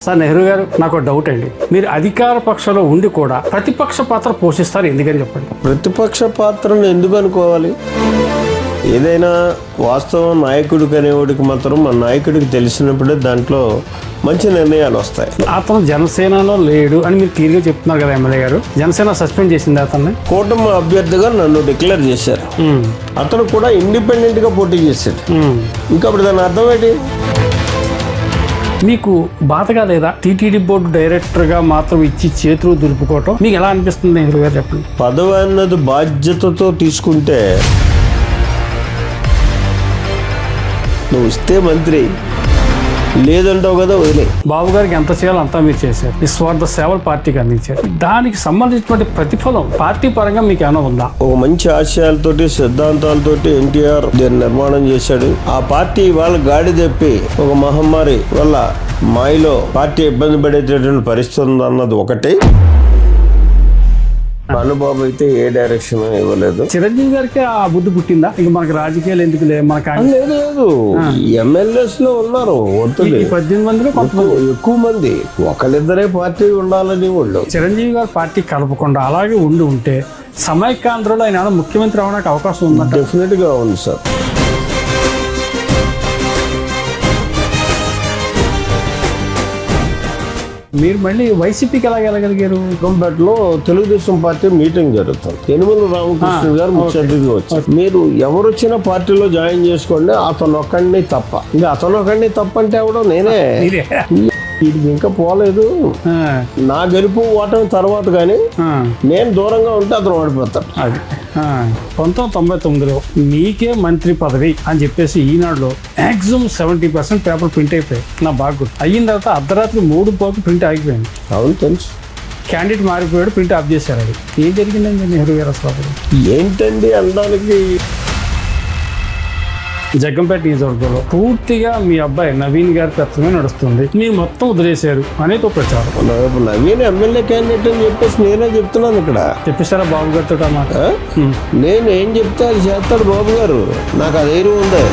Sir Nehru గారు, నాకు doubt అండి. మీరు అధికార పక్షంలో ఉండి కూడా ప్రతిపక్ష పాత్ర పోషిస్తారు, ఎందుకని చెప్పండి? ప్రతిపక్ష పాత్రను ఎందుకు అనుకోవాలి? ఏదైనా వాస్తవం నాయకుడికి అనేవాడికి మాత్రం మన నాయకుడికి తెలిసినప్పుడే దాంట్లో మంచి నిర్ణయాలు వస్తాయి. అతను జనసేనలో లేడు అని మీరు క్లియర్గా చెప్తున్నారు కదా ఎమ్మెల్యే గారు. జనసేన సస్పెండ్ చేసింది అతన్ని. కూటమి అభ్యర్థిగా నన్ను డిక్లేర్ చేశారు. అతను కూడా ఇండిపెండెంట్ గా పోటీ చేశాడు. ఇంకా అప్పుడు దాని అర్థం ఏంటి? మీకు బాధగా లేదా టీటీడీ బోర్డు డైరెక్టర్ గా మాత్రం ఇచ్చి చేతులు దులుపుకోవటం మీకు ఎలా అనిపిస్తుంది నెహ్రూ గారు, చెప్పండి? పదవి అన్నది బాధ్యతతో తీసుకుంటే నువ్వు ఇస్తే మంత్రి, లేదంటావు కదా వదిలే. బాబు గారికి ఎంత చేయాలో అంతా మీరు చేశారు. నిస్వార్థ సేవలు పార్టీకి అందించారు. దానికి సంబంధించినటువంటి ప్రతిఫలం పార్టీ పరంగా మీకు ఏమైనా ఉందా? ఒక మంచి ఆశయాలతోటి సిద్ధాంతాలతోటి ఎన్టీఆర్ దీన్ని నిర్మాణం చేశాడు. ఆ పార్టీ వాళ్ళ గాడి తెప్పి ఒక మహమ్మారి వల్ల మాయలో పార్టీ ఇబ్బంది పడేటటువంటి పరిస్థితి ఉందన్నది ఒకటి. అనుబాబు అయితే ఏ డైరెక్షన్ ఇవ్వలేదు. చిరంజీవి గారికి ఆ బుద్ధి పుట్టిందా? ఇక మనకి రాజకీయాలు ఎందుకు లేదు. ఎమ్మెల్యేస్ లో ఉన్నారు 18 మందిలో ఎక్కువ మంది, ఒకరిద్దరే పార్టీ ఉండాలని వాళ్ళు. చిరంజీవి గారు పార్టీ కలపకుండా అలాగే ఉంటే సమైక్యాంధ్రలో ఆయన ముఖ్యమంత్రి అవడానికి అవకాశం ఉందంట. డెఫినెట్ గా ఉంది సార్. మీరు మళ్ళీ వైసీపీకి ఎలా వెళ్ళగలిగారు? కంపేటలో తెలుగుదేశం పార్టీ మీటింగ్ జరుగుతుంది. యనమల రామకృష్ణ గారు ముఖ్య అతిథిగా వచ్చారు. మీరు ఎవరు వచ్చినా పార్టీలో జాయిన్ చేసుకోండి, అతను ఒక్కడిని తప్ప. ఇంకా అతను ఒక్కడిని తప్ప అంటే ఎవడో నేనే. వీడికి ఇంకా పోలేదు. నా గెలుపు ఓటమి తర్వాత కానీ నేను దూరంగా ఉంటే అతను ఓడిపోతాడు. అది 1999లో మీకే మంత్రి పదవి అని చెప్పేసి ఈనాడులో మాక్సిమం 70% పేపర్ ప్రింట్ అయిపోయాయి. నా బాగా గుర్తు. అయిన తర్వాత అర్ధరాత్రి 3 పోకు ప్రింట్ ఆగిపోయింది. అవును, తెలుసు. క్యాండిడేట్ మారిపోయాడు, ప్రింట్ ఆఫ్ చేశారు. అది ఏం జరిగిందండి నెహ్రూ గారు అసలు? ఏంటండి అనడానికి? జగ్గంపేట నియోజకవర్గంలో పూర్తిగా మీ అబ్బాయి నవీన్ గారి తత్వమే నడుస్తుంది, మీరు మొత్తం వదిలేశారు అనేది ఒక ప్రచారం. నవీన్ ఎమ్మెల్యే క్యాండిడేట్ అని చెప్పేసి నేనే చెప్తున్నాను. ఇక్కడ చెప్పేశారా బాబు గారితో? నేను ఏం చెప్తే అది చేస్తాడు బాబు గారు. నాకు అదే ఉంది.